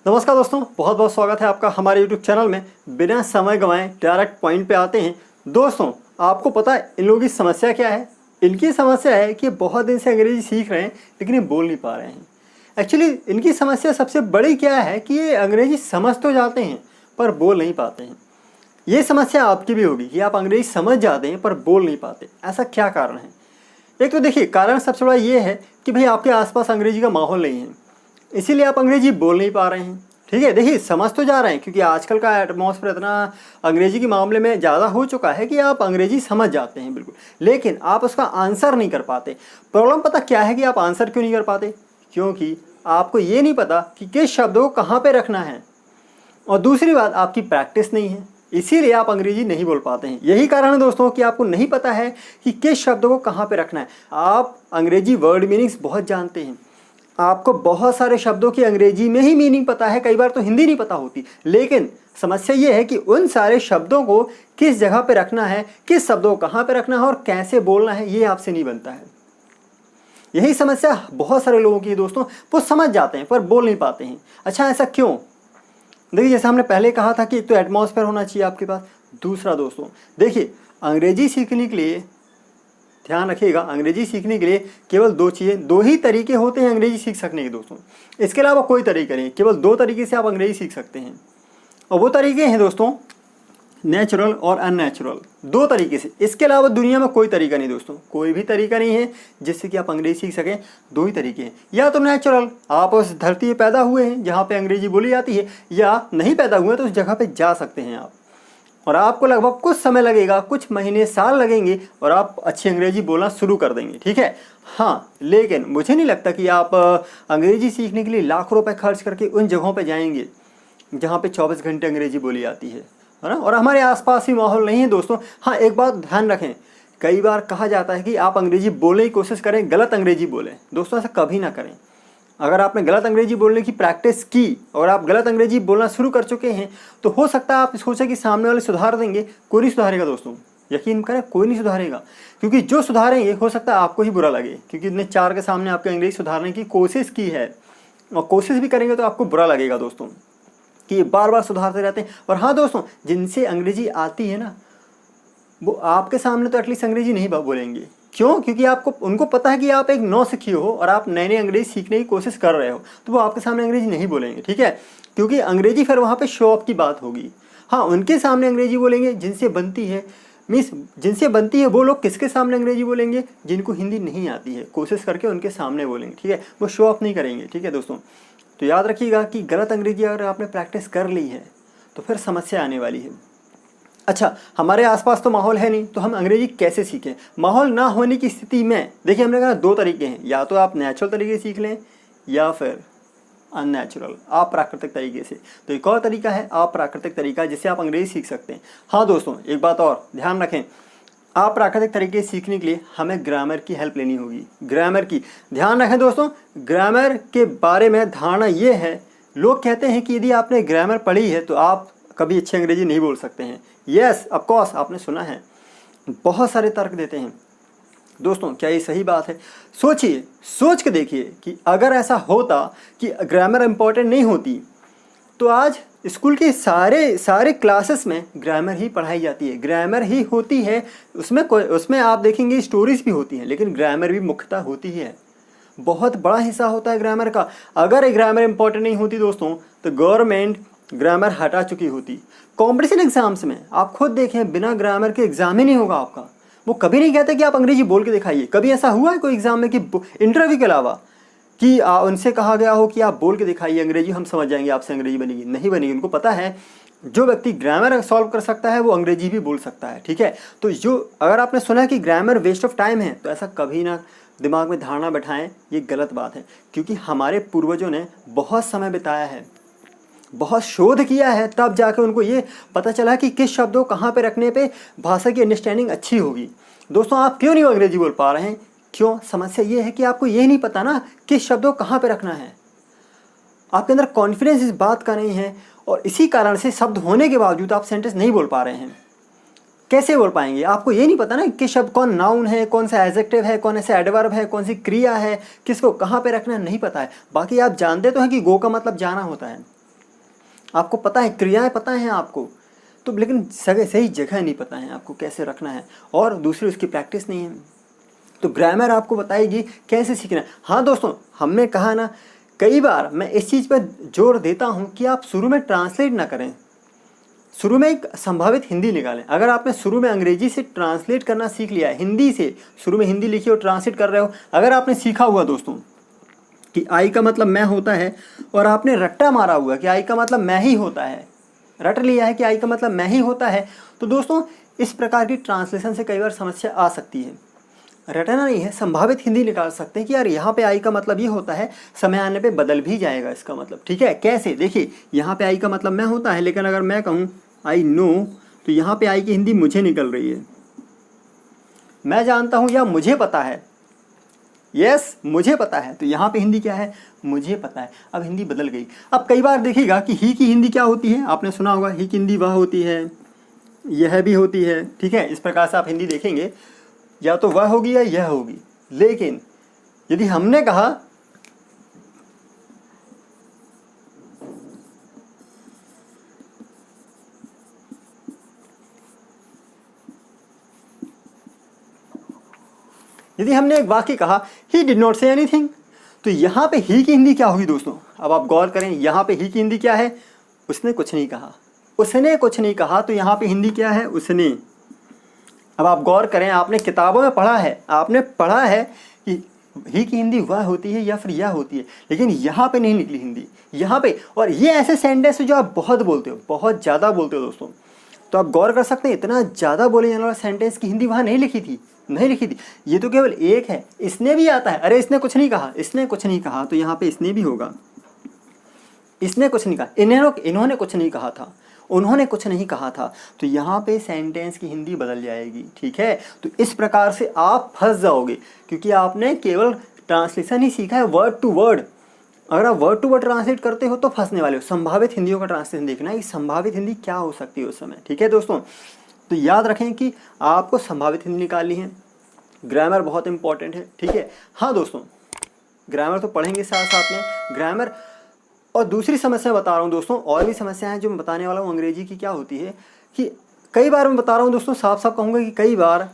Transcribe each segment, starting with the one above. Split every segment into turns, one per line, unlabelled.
नमस्कार दोस्तों, बहुत बहुत स्वागत है आपका हमारे यूट्यूब चैनल में। बिना समय गंवाए डायरेक्ट पॉइंट पे आते हैं। दोस्तों, आपको पता है इन लोगों की समस्या क्या है? इनकी समस्या है कि बहुत दिन से अंग्रेजी सीख रहे हैं लेकिन ये बोल नहीं पा रहे हैं। एक्चुअली इनकी समस्या सबसे बड़ी क्या है कि ये अंग्रेजी समझ तो जाते हैं पर बोल नहीं पाते हैं। ये समस्या आपकी भी होगी कि आप अंग्रेजी समझ जाते हैं पर बोल नहीं पाते। ऐसा क्या कारण है? एक तो देखिए, कारण सबसे बड़ा ये है कि भाई आपके आसपास अंग्रेजी का माहौल नहीं है, इसीलिए आप अंग्रेजी बोल नहीं पा रहे हैं। ठीक है, देखिए समझ तो जा रहे हैं क्योंकि आजकल का एटमॉस्फेयर इतना अंग्रेजी के मामले में ज़्यादा हो चुका है कि आप अंग्रेजी समझ जाते हैं बिल्कुल, लेकिन आप उसका आंसर नहीं कर पाते। प्रॉब्लम पता क्या है कि आप आंसर क्यों नहीं कर पाते? क्योंकि आपको ये नहीं पता कि किस शब्द को कहाँ पर रखना है, और दूसरी बात आपकी प्रैक्टिस नहीं है, इसीलिए आप अंग्रेजी नहीं बोल पाते हैं। यही कारण है दोस्तों कि आपको नहीं पता है कि किस शब्द को कहाँ पे रखना है। आप अंग्रेजी वर्ड मीनिंग्स बहुत जानते हैं, आपको बहुत सारे शब्दों की अंग्रेजी में ही मीनिंग पता है, कई बार तो हिंदी नहीं पता होती, लेकिन समस्या ये है कि उन सारे शब्दों को किस जगह पे रखना है, किस शब्दों को कहाँ पे रखना है और कैसे बोलना है, ये आपसे नहीं बनता है। यही समस्या बहुत सारे लोगों की है दोस्तों, वो समझ जाते हैं पर बोल नहीं पाते हैं। अच्छा, ऐसा क्यों? देखिए, जैसे हमने पहले कहा था कि एक तो एटमॉस्फेयर होना चाहिए आपके पास। दूसरा दोस्तों, देखिए अंग्रेजी सीखने के लिए ध्यान रखिएगा, अंग्रेजी सीखने के लिए केवल दो चीज़ें, दो ही तरीके होते हैं अंग्रेजी सीख सकने के दोस्तों। इसके अलावा कोई तरीका नहीं, केवल दो तरीके से आप अंग्रेजी सीख सकते हैं, और वो तरीके हैं दोस्तों नेचुरल और अननेचुरल, दो तरीके से। इसके अलावा दुनिया में कोई तरीका नहीं दोस्तों, कोई भी तरीका नहीं है जिससे कि आप अंग्रेजी सीख सकें। दो ही तरीके हैं, या तो नेचुरल, आप उस धरती पे पैदा हुए हैं जहाँ पे अंग्रेजी बोली जाती है, या नहीं पैदा हुए तो उस जगह पे जा सकते हैं आप, और आपको लगभग कुछ समय लगेगा, कुछ महीने साल लगेंगे, और आप अच्छी अंग्रेजी बोलना शुरू कर देंगे। ठीक है, हाँ, लेकिन मुझे नहीं लगता कि आप अंग्रेजी सीखने के लिए लाखों रुपए खर्च करके उन जगहों पे जाएंगे जहाँ पे 24 घंटे अंग्रेजी बोली जाती है ना, और हमारे आसपास ही माहौल नहीं है दोस्तों। हाँ, एक बात ध्यान रखें, कई बार कहा जाता है कि आप अंग्रेजी बोलने की कोशिश करें, गलत अंग्रेजी बोलें। दोस्तों, ऐसा कभी ना करें। अगर आपने गलत अंग्रेजी बोलने की प्रैक्टिस की और आप गलत अंग्रेजी बोलना शुरू कर चुके हैं, तो हो सकता है आप सोचें कि सामने वाले सुधार देंगे। कोई नहीं सुधारेगा दोस्तों, यकीन करें, कोई नहीं सुधारेगा, क्योंकि जो सुधारेंगे हो सकता है आपको ही बुरा लगे, क्योंकि इतने चार के सामने आपके अंग्रेजी सुधारने की कोशिश की है, और कोशिश भी करेंगे तो आपको बुरा लगेगा दोस्तों कि ये बार बार सुधारते रहते हैं। और हाँ दोस्तों, जिनसे अंग्रेजी आती है ना, वो आपके सामने तो एटलीस्ट अंग्रेजी नहीं बोलेंगे। क्यों? क्योंकि आपको उनको पता है कि आप एक नौसिखिए हो और आप नए नए अंग्रेजी सीखने की कोशिश कर रहे हो, तो वो आपके सामने अंग्रेजी नहीं बोलेंगे। ठीक है, क्योंकि अंग्रेजी फिर वहाँ पे शो ऑफ की बात होगी। हाँ, उनके सामने अंग्रेजी बोलेंगे जिनसे बनती है, मीन्स जिनसे बनती है वो लोग किसके सामने अंग्रेजी बोलेंगे? जिनको हिंदी नहीं आती है, कोशिश करके उनके सामने बोलेंगे। ठीक है, वो शो ऑफ नहीं करेंगे। ठीक है दोस्तों, तो याद रखिएगा कि गलत अंग्रेजी अगर आपने प्रैक्टिस कर ली है तो फिर समस्या आने वाली है। अच्छा, हमारे आसपास तो माहौल है नहीं, तो हम अंग्रेजी कैसे सीखें? माहौल ना होने की स्थिति में देखिए, हमने कहा दो तरीके हैं, या तो आप नेचुरल तरीके से सीख लें या फिर अननेचुरल, आप प्राकृतिक तरीके से। तो एक और तरीका है आप प्राकृतिक तरीका, जिससे आप अंग्रेजी सीख सकते हैं। हाँ दोस्तों, एक बात और ध्यान रखें, आप प्राकृतिक तरीके से सीखने के लिए हमें ग्रामर की हेल्प लेनी होगी। ग्रामर की ध्यान रखें दोस्तों, ग्रामर के बारे में धारणा ये है, लोग कहते हैं कि यदि आपने ग्रामर पढ़ी है तो आप कभी अच्छी अंग्रेजी नहीं बोल सकते हैं। यस, ऑफ कोर्स, आपने सुना है, बहुत सारे तर्क देते हैं। दोस्तों, क्या ये सही बात है? सोचिए, सोच के देखिए कि अगर ऐसा होता कि ग्रामर इम्पोर्टेंट नहीं होती, तो आज स्कूल के सारे क्लासेस में ग्रामर ही पढ़ाई जाती है, ग्रामर ही होती है। उसमें आप देखेंगे स्टोरीज भी होती हैं, लेकिन ग्रामर भी मुख्यतः होती है, बहुत बड़ा हिस्सा होता है ग्रामर का। अगर ग्रामर इंपॉर्टेंट नहीं होती दोस्तों, तो गवर्नमेंट ग्रामर हटा चुकी होती। कॉम्पिटिशन एग्जाम्स में आप खुद देखें, बिना ग्रामर के एग्जाम ही नहीं होगा आपका। वो कभी नहीं कहते कि आप अंग्रेजी बोल के दिखाइए। कभी ऐसा हुआ है कोई एग्जाम में कि इंटरव्यू के अलावा कि उनसे कहा गया हो कि आप बोल के दिखाइए अंग्रेजी, हम समझ जाएंगे आपसे अंग्रेजी बनेगी? नहीं बनेगी। उनको पता है जो व्यक्ति ग्रामर सॉल्व कर सकता है वो अंग्रेजी भी बोल सकता है। ठीक है, तो जो अगर आपने सुना है कि ग्रामर वेस्ट ऑफ टाइम है, तो ऐसा कभी ना दिमाग में धारणा बैठाएं, ये गलत बात है। क्योंकि हमारे पूर्वजों ने बहुत समय बिताया है, बहुत शोध किया है, तब जाके उनको ये पता चला कि किस शब्दों कहाँ पे रखने पे भाषा की अंडरस्टैंडिंग अच्छी होगी। दोस्तों, आप क्यों नहीं अंग्रेजी बोल पा रहे हैं? क्यों? समस्या ये है कि आपको ये नहीं पता ना किस शब्दों कहाँ पे रखना है। आपके अंदर कॉन्फिडेंस इस बात का नहीं है, और इसी कारण से शब्द होने के बावजूद आप सेंटेंस नहीं बोल पा रहे हैं। कैसे बोल पाएंगे? आपको ये नहीं पता ना कि शब्द कौन नाउन है, कौन सा एडजेक्टिव है, कौन सा एडवर्ब है, कौन सी क्रिया है, किसको कहाँ पे रखना है, नहीं पता है। बाकी आप जानते तो हैं कि गो का मतलब जाना होता है, आपको पता है, क्रियाएं पता हैं आपको, तो लेकिन सही जगह नहीं पता है आपको कैसे रखना है, और दूसरी उसकी प्रैक्टिस नहीं है। तो ग्रामर आपको बताएगी कैसे सीखना है। हाँ दोस्तों, हमने कहा ना, कई बार मैं इस चीज़ पर जोर देता हूँ कि आप शुरू में ट्रांसलेट ना करें, शुरू में एक संभावित हिंदी निकालें। अगर आपने शुरू में अंग्रेजी से ट्रांसलेट करना सीख लिया है, हिंदी से शुरू में हिंदी लिखी और ट्रांसलेट कर रहे हो, अगर आपने सीखा हुआ दोस्तों कि आई का मतलब मैं होता है, और आपने रट्टा मारा हुआ कि आई का मतलब मैं ही होता है, रट लिया है कि आई का मतलब मैं ही होता है, तो दोस्तों इस प्रकार की ट्रांसलेशन से कई बार समस्या आ सकती है। रटना नहीं है, संभावित हिंदी निकाल सकते हैं कि यार यहाँ पे आई का मतलब ये होता है, समय आने पे बदल भी जाएगा इसका मतलब। ठीक है, कैसे? देखिए, यहाँ पे आई का मतलब मैं होता है, लेकिन अगर मैं कहूँ आई नो, तो यहाँ पे आई की हिंदी मुझे निकल रही है। मैं जानता हूँ या मुझे पता है, यस मुझे पता है, तो यहाँ पे हिंदी क्या है? मुझे पता है। अब हिंदी बदल गई। अब कई बार देखिएगा कि ही की हिंदी क्या होती है, आपने सुना होगा ही की हिंदी वह होती है, यह भी होती है। ठीक है, इस प्रकार से आप हिंदी देखेंगे, या तो वह होगी या यह होगी। लेकिन यदि हमने कहा एक वाक्य कहा he did not say anything, तो यहाँ पे ही की हिंदी क्या होगी दोस्तों? अब आप गौर करें, यहाँ पे ही की हिंदी क्या है? उसने कुछ नहीं कहा, उसने कुछ नहीं कहा, तो यहाँ पे हिंदी क्या है? उसने। अब आप गौर करें, आपने किताबों में पढ़ा है, आपने पढ़ा है कि ही की हिंदी वह होती है या फिर यह होती है, लेकिन यहाँ पे नहीं निकली हिंदी, यहाँ पे। और ये ऐसे सेंटेंस जो आप बहुत बोलते हो, बहुत ज़्यादा बोलते हो दोस्तों, तो आप गौर कर सकते हैं, इतना ज़्यादा बोले जाने वाला सेंटेंस की हिंदी वहाँ नहीं लिखी थी, नहीं लिखी थी। ये तो केवल एक है, इसने भी आता है। अरे इसने कुछ नहीं कहा, इसने कुछ नहीं कहा, तो यहाँ पे इसने भी होगा। इसने कुछ नहीं कहा, इन्होंने कुछ नहीं कहा था, उन्होंने कुछ नहीं कहा था, तो यहाँ पे सेंटेंस की हिंदी बदल जाएगी। ठीक है, तो इस प्रकार से आप फंस जाओगे, क्योंकि आपने केवल ट्रांसलेशन ही सीखा है, वर्ड टू वर्ड। अगर आप वर्ड टू वर्ड ट्रांसलेट करते हो तो फंसने वाले हो। संभावित हिंदियों का ट्रांसलेशन देखना है कि संभावित हिंदी क्या हो सकती है उस समय। ठीक है दोस्तों, तो याद रखें कि आपको संभावित हिंदी निकालनी है। ग्रामर बहुत इंपॉर्टेंट है। ठीक है, हाँ दोस्तों, ग्रामर तो पढ़ेंगे साथ साथ में ग्रामर। और दूसरी समस्या बता रहा हूँ दोस्तों, और भी समस्या है जो मैं बताने वाला हूँ अंग्रेजी की। क्या होती है कि कई बार मैं बता रहा हूँ दोस्तों, साफ साफ कहूँगा कि कई बार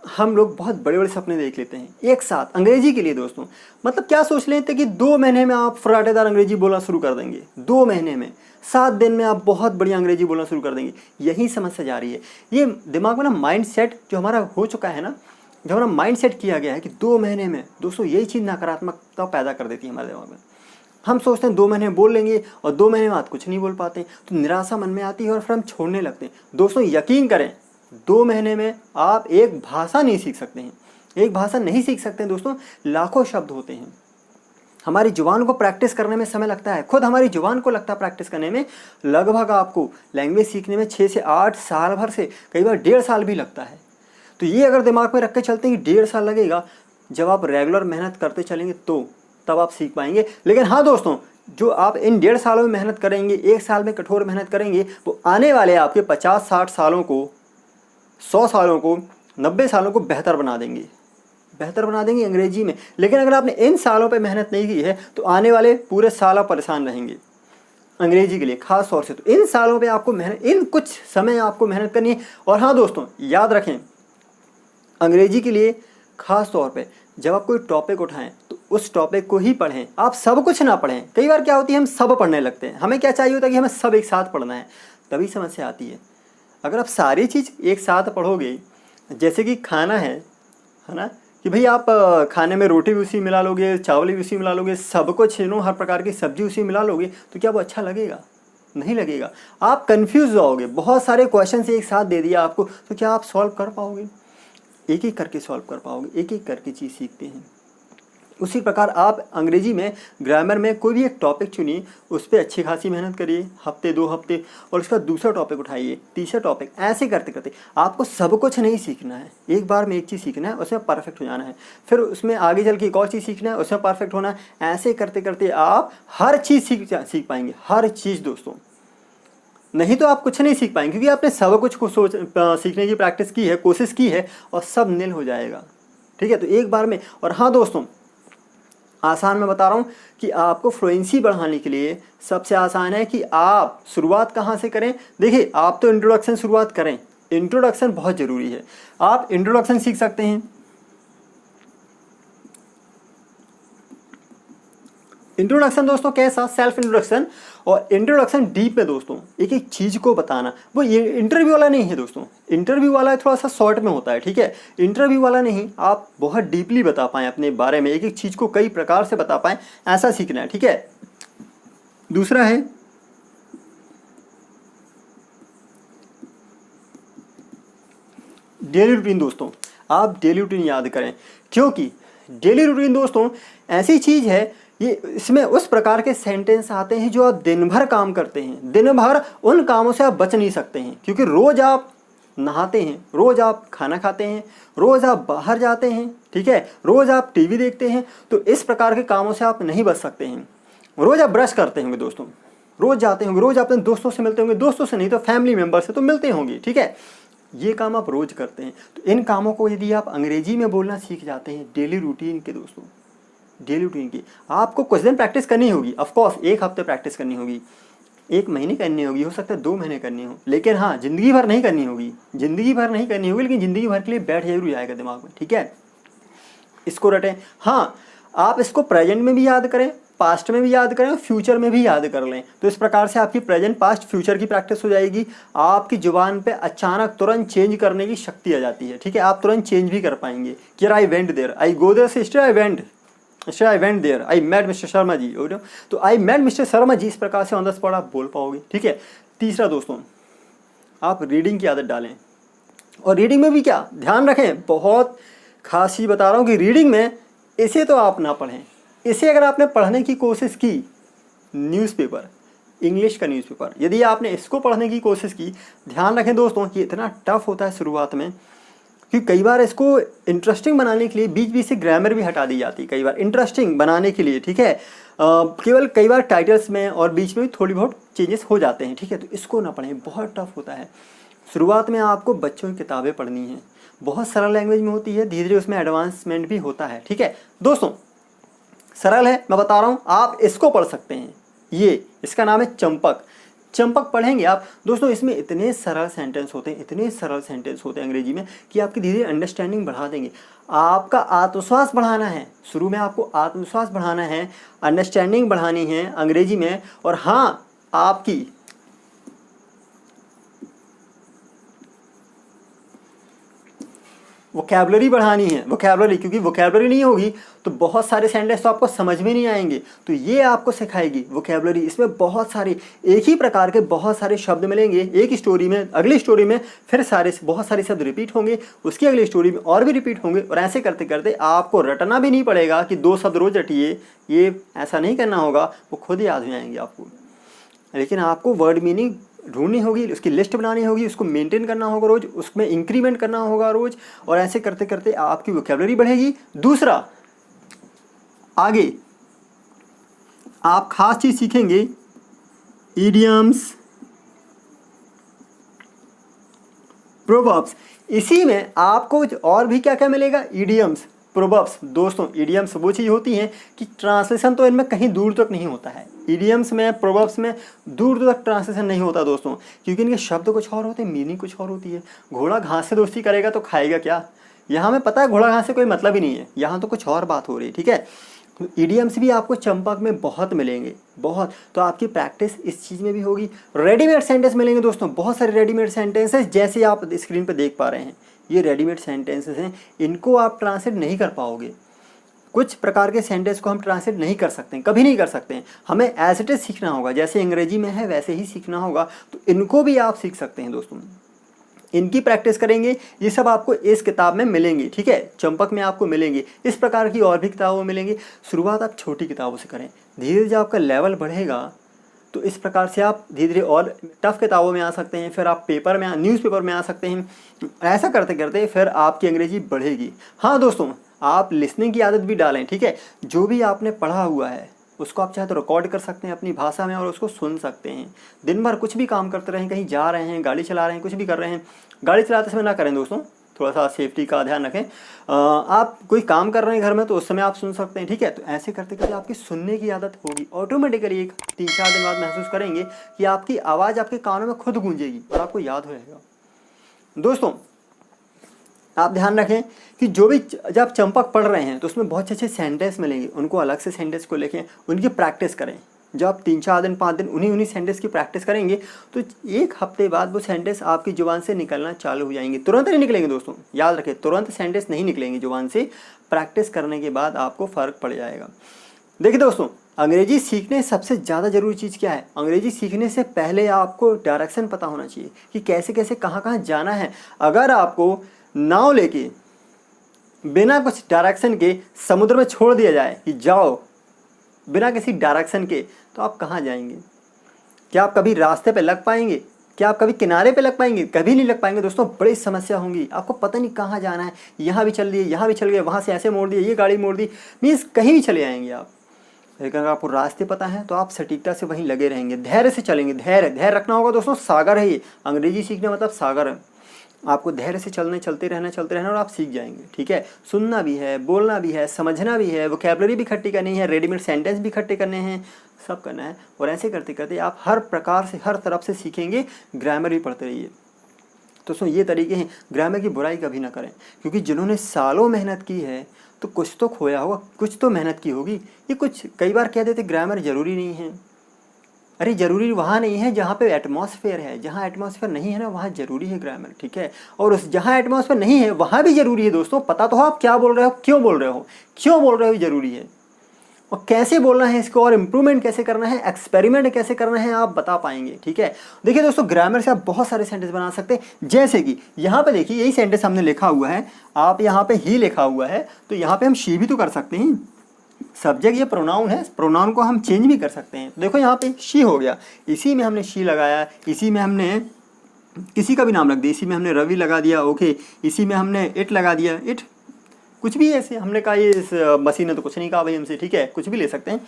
हम लोग बहुत बड़े बड़े सपने देख लेते हैं एक साथ अंग्रेजी के लिए दोस्तों। मतलब क्या सोच लेते हैं कि 2 महीने में आप फराटेदार अंग्रेजी बोलना शुरू कर देंगे, 2 महीने में, 7 दिन में आप बहुत बढ़िया अंग्रेजी बोलना शुरू कर देंगे। यही समस्या जा रही है। ये दिमाग में ना माइंड सेट जो हमारा हो चुका है ना, जो हमारा माइंड सेट किया गया है कि 2 महीने में, दोस्तों यही चीज़ नकारात्मकता पैदा कर देती है हमारे दिमाग में। हम सोचते हैं 2 महीने बोल लेंगे और 2 महीने बाद कुछ नहीं बोल पाते, तो निराशा मन में आती है और फिर हम छोड़ने लगते हैं। दोस्तों यकीन करें, 2 महीने में आप एक भाषा नहीं सीख सकते हैं, एक भाषा नहीं सीख सकते हैं दोस्तों। लाखों शब्द होते हैं, हमारी जुबान को प्रैक्टिस करने में समय लगता है, खुद हमारी जुबान को लगता है प्रैक्टिस करने में। लगभग आपको लैंग्वेज सीखने में 6 से 8 साल भर से कई बार 1.5 साल भी लगता है। तो ये अगर दिमाग में रख के चलते हैं कि 1.5 साल लगेगा, जब आप रेगुलर मेहनत करते चलेंगे तो तब आप सीख पाएंगे। लेकिन हाँ दोस्तों, जो आप इन 1.5 सालों में मेहनत करेंगे, 1 साल में कठोर मेहनत करेंगे, वो आने वाले आपके 50-60 सालों को, 100 सालों को, 90 सालों को बेहतर बना देंगे, बेहतर बना देंगे अंग्रेजी में। लेकिन अगर आपने इन सालों पे मेहनत नहीं की है तो आने वाले पूरे साल आप परेशान रहेंगे अंग्रेजी के लिए, खास तौर से। तो इन सालों पे आपको मेहनत, इन कुछ समय आपको मेहनत करनी है। और हाँ दोस्तों, याद रखें, अंग्रेजी के लिए खास तौर पे जब आप कोई टॉपिक उठाएं तो उस टॉपिक को ही पढ़ें, आप सब कुछ ना पढ़ें। कई बार क्या होती है, हम सब पढ़ने लगते हैं, हमें क्या चाहिए होता है कि हमें सब एक साथ पढ़ना है, तभी समस्या आती है। अगर आप सारी चीज़ एक साथ पढ़ोगे, जैसे कि खाना है ना, कि भाई आप खाने में रोटी भी उसी मिला लोगे, चावल भी उसी मिला लोगे, सब कुछ हर प्रकार की सब्जी उसी मिला लोगे, तो क्या वो अच्छा लगेगा? नहीं लगेगा। आप कंफ्यूज जाओगे। बहुत सारे क्वेश्चन एक साथ दे दिया आपको, तो क्या आप सॉल्व कर पाओगे? एक एक करके सॉल्व कर पाओगे, एक एक करके चीज़ सीखते हैं। उसी प्रकार आप अंग्रेजी में ग्रामर में कोई भी एक टॉपिक चुनिए, उस पर अच्छी खासी मेहनत करिए, हफ्ते 2 हफ्ते, और उसका दूसरा टॉपिक उठाइए, तीसरा टॉपिक, ऐसे करते करते। आपको सब कुछ नहीं सीखना है, एक बार में एक चीज़ सीखना है, उसमें परफेक्ट हो जाना है, फिर उसमें आगे चल के एक और चीज़ सीखना है, उसमें परफेक्ट होना है। ऐसे करते करते आप हर चीज़ सीख पाएंगे, हर चीज़ दोस्तों। नहीं तो आप कुछ नहीं सीख पाएंगे, क्योंकि आपने सब कुछ को सीखने की प्रैक्टिस की है, कोशिश की है, और सब निल हो जाएगा। ठीक है, तो एक बार में। और हाँ दोस्तों, आसान मैं बता रहा हूँ कि आपको फ्लुएंसी बढ़ाने के लिए सबसे आसान है कि आप शुरुआत कहाँ से करें। देखिए, आप तो इंट्रोडक्शन शुरुआत करें, इंट्रोडक्शन बहुत ज़रूरी है। आप इंट्रोडक्शन सीख सकते हैं। इंट्रोडक्शन दोस्तों कैसा, सेल्फ इंट्रोडक्शन, और इंट्रोडक्शन डीप में दोस्तों एक एक चीज़ को बताना। वो ये इंटरव्यू वाला नहीं है दोस्तों, इंटरव्यू वाला थोड़ा सा शॉर्ट में होता है, ठीक है। इंटरव्यू वाला नहीं, आप बहुत डीपली बता पाएँ अपने बारे में, एक एक चीज़ को कई प्रकार से बता पाएँ, ऐसा सीखना है, ठीक है। दूसरा है डेली रूटीन। दोस्तों आप डेली रूटीन याद करें, क्योंकि डेली रूटीन दोस्तों ऐसी चीज़ है, ये इसमें उस प्रकार के सेंटेंस आते हैं जो आप दिन भर काम करते हैं, दिन भर उन कामों से आप बच नहीं सकते हैं, क्योंकि रोज़ आप नहाते हैं, रोज़ आप खाना खाते हैं, रोज़ आप बाहर जाते हैं, ठीक है, रोज़ आप टीवी देखते हैं, तो इस प्रकार के कामों से आप नहीं बच सकते हैं। रोज़ आप ब्रश करते होंगे दोस्तों, रोज़ जाते होंगे, रोज़ अपने दोस्तों से मिलते होंगे, दोस्तों से नहीं तो फैमिली मेम्बर से तो मिलते होंगे, ठीक है। ये काम आप रोज़ करते हैं, तो इन कामों को यदि आप अंग्रेजी में बोलना सीख जाते हैं डेली रूटीन के दोस्तों, डेली रूटीन की आपको कुछ दिन प्रैक्टिस करनी होगी, ऑफकोर्स 1 हफ्ते प्रैक्टिस करनी होगी, 1 महीने करनी होगी, हो सकता है 2 महीने करनी हो, लेकिन हाँ ज़िंदगी भर नहीं करनी होगी, ज़िंदगी भर नहीं करनी होगी, लेकिन ज़िंदगी भर के लिए बैठ जरूर जाएगा दिमाग में, ठीक है। इसको रटें। हाँ, आप इसको प्रेजेंट में भी याद करें, पास्ट में भी याद करें और फ्यूचर में भी याद कर लें, तो इस प्रकार से आपकी प्रेजेंट पास्ट फ्यूचर की प्रैक्टिस हो जाएगी। आपकी जुबान पे अचानक तुरंत चेंज करने की शक्ति आ जाती है, ठीक है। आप तुरंत चेंज भी कर पाएंगे कि I went there, I go there से stay I went there, I met mister Sharma ji, तो I met mister Sharma ji, इस प्रकार से ऑन द स्पॉट आप बोल पाओगे, ठीक है। तीसरा दोस्तों, आप रीडिंग की आदत डालें, और रीडिंग में भी क्या ध्यान रखें, बहुत खास चीज़ बता रहा हूँ कि रीडिंग में इसे तो आप ना पढ़ें, इसे अगर आपने पढ़ने की कोशिश की, न्यूज़पेपर, इंग्लिश का न्यूज़पेपर, यदि आपने इसको पढ़ने की कोशिश की, ध्यान रखें दोस्तों कि इतना टफ होता है शुरुआत में, क्योंकि कई बार इसको इंटरेस्टिंग बनाने के लिए बीच बीच से ग्रामर भी हटा दी जाती है, कई बार इंटरेस्टिंग बनाने के लिए, ठीक है। केवल कई बार टाइटल्स में और बीच में भी थोड़ी बहुत चेंजेस हो जाते हैं, ठीक है। तो इसको ना पढ़ें, बहुत टफ होता है। शुरुआत में आपको बच्चों की किताबें पढ़नी हैं, बहुत सरल लैंग्वेज में होती है, धीरे धीरे उसमें एडवांसमेंट भी होता है, ठीक है दोस्तों। सरल है, मैं बता रहा हूँ, आप इसको पढ़ सकते हैं, ये इसका नाम है चंपक। चंपक पढ़ेंगे आप दोस्तों, इसमें इतने सरल सेंटेंस होते हैं, इतने सरल सेंटेंस होते हैं अंग्रेजी में कि आपकी धीरे धीरे अंडरस्टैंडिंग बढ़ा देंगे। आपका आत्मविश्वास बढ़ाना है, शुरू में आपको आत्मविश्वास बढ़ाना है, अंडरस्टैंडिंग बढ़ानी है अंग्रेजी में, और हाँ आपकी वोकैबुलरी बढ़ानी है, वोकैबुलरी, क्योंकि वोकैबुलरी नहीं होगी तो बहुत सारे सेंटेंस तो आपको समझ में नहीं आएंगे, तो ये आपको सिखाएगी वोकैबुलरी। इसमें बहुत सारे एक ही प्रकार के बहुत सारे शब्द मिलेंगे एक स्टोरी में, अगली स्टोरी में फिर बहुत सारे शब्द रिपीट होंगे, उसकी अगली स्टोरी में और भी रिपीट होंगे, और ऐसे करते करते आपको रटना भी नहीं पड़ेगा कि 2 शब्द रोज रटिए, ये ऐसा नहीं करना होगा, वो खुद याद हो जाएंगे आपको। लेकिन आपको वर्ड मीनिंग ढूंढनी होगी, उसकी लिस्ट बनानी होगी, उसको मेंटेन करना होगा रोज, उसमें इंक्रीमेंट करना होगा रोज, और ऐसे करते करते आपकी वोकैबुलरी बढ़ेगी। दूसरा, आगे आप खास चीज सीखेंगे, इडियम्स, प्रोवर्ब्स। इसी में आपको और भी क्या क्या मिलेगा, इडियम्स, प्रोवर्ब्स। दोस्तों इडियम्स वो चीज़ होती हैं कि ट्रांसलेशन तो इनमें कहीं दूर तक नहीं होता है, इडियम्स में, प्रोवर्ब्स में दूर तक ट्रांसलेशन नहीं होता दोस्तों, क्योंकि इनके शब्द कुछ और होते हैं, मीनिंग कुछ और होती है। घोड़ा घास से दोस्ती करेगा तो खाएगा क्या, यहाँ में पता है घोड़ा घास से कोई मतलब ही नहीं है, यहाँ तो कुछ और बात हो रही है, ठीक है। इडियम्स भी आपको चंपक में बहुत मिलेंगे, बहुत, तो आपकी प्रैक्टिस इस चीज़ में भी होगी। रेडीमेड सेंटेंस मिलेंगे दोस्तों, बहुत सारे रेडीमेड सेंटेंसेस, जैसे आप स्क्रीन पर देख पा रहे हैं, ये रेडीमेड सेंटेंसेस हैं, इनको आप ट्रांसलेट नहीं कर पाओगे। कुछ प्रकार के सेंटेंस को हम ट्रांसलेट नहीं कर सकते हैं, कभी नहीं कर सकते हैं, हमें एज इट इज सीखना होगा, जैसे अंग्रेजी में है वैसे ही सीखना होगा, तो इनको भी आप सीख सकते हैं दोस्तों, इनकी प्रैक्टिस करेंगे। ये सब आपको इस किताब में मिलेंगे, ठीक है, चंपक में आपको मिलेंगे, इस प्रकार की और भी किताबों में मिलेंगी। शुरुआत आप छोटी किताबों से करें, धीरे धीरे जब आपका लेवल बढ़ेगा तो इस प्रकार से आप धीरे धीरे और टफ किताबों में आ सकते हैं, फिर आप पेपर में, न्यूज़पेपर में आ सकते हैं। ऐसा करते करते फिर आपकी अंग्रेजी बढ़ेगी। हाँ दोस्तों, आप लिसनिंग की आदत भी डालें, ठीक है, जो भी आपने पढ़ा हुआ है उसको आप चाहे तो रिकॉर्ड कर सकते हैं अपनी भाषा में और उसको सुन सकते हैं। दिन भर कुछ भी काम करते रहें, कहीं जा रहे हैं, गाड़ी चला रहे हैं, कुछ भी कर रहे हैं, गाड़ी चलाते समय ना करें दोस्तों, थोड़ा सा सेफ्टी का ध्यान रखें। आप कोई काम कर रहे हैं घर में तो उस समय आप सुन सकते हैं, ठीक है। तो ऐसे करते करते आपकी सुनने की आदत होगी, ऑटोमेटिकली एक 3-4 दिन बाद महसूस करेंगे कि आपकी आवाज़ आपके कानों में खुद गूंजेगी और आपको याद हो जाएगा। दोस्तों आप ध्यान रखें कि जो भी जब चंपक पढ़ रहे हैं तो उसमें बहुत अच्छे सेंटेंस मिलेंगे, उनको अलग से सेंटेंस को लिखें, उनकी प्रैक्टिस करें। जब आप 3-4 दिन 5 दिन उन्हीं सेंटेंस की प्रैक्टिस करेंगे तो 1 हफ्ते बाद वो सेंटेंस आपकी ज़ुबान से निकलना चालू हो जाएंगे। तुरंत नहीं निकलेंगे दोस्तों, याद रखें, तुरंत सेंटेंस नहीं निकलेंगे ज़ुबान से, प्रैक्टिस करने के बाद आपको फ़र्क पड़ जाएगा। देखिए दोस्तों, अंग्रेजी सीखने सबसे ज़्यादा ज़रूरी चीज़ क्या है? अंग्रेजी सीखने से पहले आपको डायरेक्शन पता होना चाहिए कि कैसे कैसे कहाँ कहाँ जाना है। अगर आपको नाव लेके बिना कुछ डायरेक्शन के समुद्र में छोड़ दिया जाए कि जाओ बिना किसी डायरेक्शन के, तो आप कहाँ जाएंगे? क्या आप कभी रास्ते पे लग पाएंगे? क्या आप कभी किनारे पे लग पाएंगे? कभी नहीं लग पाएंगे दोस्तों, बड़ी समस्या होंगी। आपको पता नहीं कहाँ जाना है, यहाँ भी चल दिए, यहाँ भी चल गए, वहाँ से ऐसे मोड़ दिए, ये गाड़ी मोड़ दी, मीन्स कहीं भी चले आएंगे आप। लेकिन अगर आपको रास्ते पता है तो आप सटीकता से वहीं लगे रहेंगे, धैर्य से चलेंगे। धैर्य रखना होगा दोस्तों, सागर है ये, अंग्रेजी सीखने मतलब सागर है। आपको धैर्य से चलते रहना और आप सीख जाएंगे, ठीक है। सुनना भी है, बोलना भी है, समझना भी है, वोकैबुलरी भी इकट्ठी करनी है, रेडीमेड सेंटेंस भी इकट्ठे करने हैं, सब करना है। और ऐसे करते करते आप हर प्रकार से हर तरफ से सीखेंगे। ग्रामर भी पढ़ते रहिए दोस्तों, ये तरीके हैं। ग्रामर की बुराई कभी ना करें, क्योंकि जिन्होंने सालों मेहनत की है तो कुछ तो खोया होगा, कुछ तो मेहनत की होगी। ये कुछ कई बार कह देते ग्रामर ज़रूरी नहीं है। अरे ज़रूरी वहाँ नहीं है जहाँ पे एटमॉस्फेयर है, जहाँ एटमॉस्फेयर नहीं है ना वहाँ ज़रूरी है ग्रामर, ठीक है। और उस जहाँ एटमॉस्फेयर नहीं है वहाँ भी ज़रूरी है दोस्तों। पता तो हो आप क्या बोल रहे हो, क्यों बोल रहे हो ज़रूरी है, और कैसे बोलना है इसको, और इम्प्रूवमेंट कैसे करना है, एक्सपेरिमेंट कैसे करना है, आप बता पाएंगे, ठीक है। देखिए दोस्तों, ग्रामर से आप बहुत सारे सेंटेंस बना सकते हैं। जैसे कि यहाँ पे देखिए, यही सेंटेंस हमने लिखा हुआ है, आप यहाँ पे ही लिखा हुआ है, तो यहाँ पे हम शी भी तो कर सकते हैं। सब्जेक्ट ये प्रोनाउन है, प्रोनाउन को हम चेंज भी कर सकते हैं। देखो यहाँ पे शी हो गया, इसी में हमने शी लगाया, इसी में हमने किसी का भी नाम रख दिया, इसी में हमने रवि लगा दिया, ओके, इसी में हमने इट लगा दिया, इट, कुछ भी ऐसे हमने कहा ये इस मसीह ने तो कुछ नहीं कहा भाई हमसे, ठीक है, कुछ भी ले सकते हैं।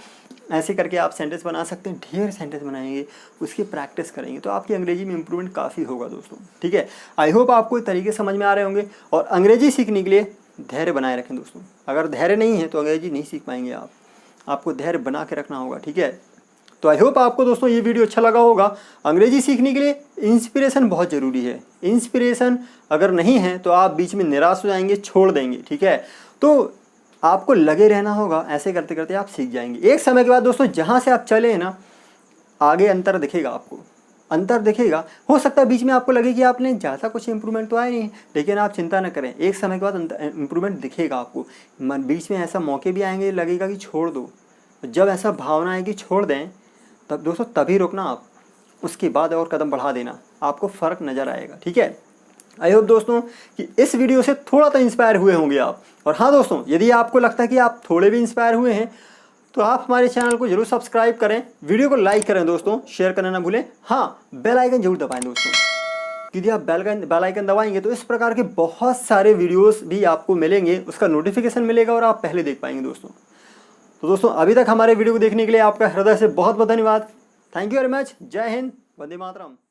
ऐसे करके आप सेंटेंस बना सकते हैं, ढेर सेंटेंस बनाएंगे, उसकी प्रैक्टिस करेंगे तो आपकी अंग्रेजी में इंप्रूवमेंट काफ़ी होगा दोस्तों, ठीक है। आई होप आपको ये तरीके समझ में आ रहे होंगे। और अंग्रेजी सीखने के लिए धैर्य बनाए रखें दोस्तों। अगर धैर्य नहीं है तो अंग्रेजी नहीं सीख पाएंगे आप, आपको धैर्य बना के रखना होगा, ठीक है। तो आई होप आपको दोस्तों ये वीडियो अच्छा लगा होगा। अंग्रेजी सीखने के लिए इंस्पिरेशन बहुत ज़रूरी है। इंस्पिरेशन अगर नहीं है तो आप बीच में निराश हो जाएंगे, छोड़ देंगे, ठीक है। तो आपको लगे रहना होगा, ऐसे करते करते आप सीख जाएंगे। एक समय के बाद दोस्तों जहाँ से आप चले ना, आगे अंतर दिखेगा, आपको अंतर दिखेगा। हो सकता है बीच में आपको लगे कि आपने ज़्यादा कुछ इंप्रूवमेंट तो आया नहीं, लेकिन आप चिंता न करें, एक समय के बाद इंप्रूवमेंट दिखेगा आपको। बीच में ऐसा मौके भी आएंगे, लगेगा कि छोड़ दो। जब ऐसा भावना आएगी छोड़ दें, तब दोस्तों तभी रुकना आप, उसके बाद और कदम बढ़ा देना, आपको फ़र्क नज़र आएगा, ठीक है। आई होप दोस्तों कि इस वीडियो से थोड़ा तो इंस्पायर हुए होंगे आप। और हाँ दोस्तों, यदि आपको लगता है कि आप थोड़े भी इंस्पायर हुए हैं तो आप हमारे चैनल को जरूर सब्सक्राइब करें, वीडियो को लाइक करें दोस्तों, शेयर करना ना भूलें। हाँ, बेल आइकन जरूर दबाएं दोस्तों, यदि आप बेल आइकन दबाएंगे तो इस प्रकार के बहुत सारे वीडियोस भी आपको मिलेंगे, उसका नोटिफिकेशन मिलेगा और आप पहले देख पाएंगे दोस्तों। तो दोस्तों अभी तक हमारे वीडियो को देखने के लिए आपका हृदय से बहुत बहुत धन्यवाद। Thank you very much. जय हिंद, वंदे मातरम।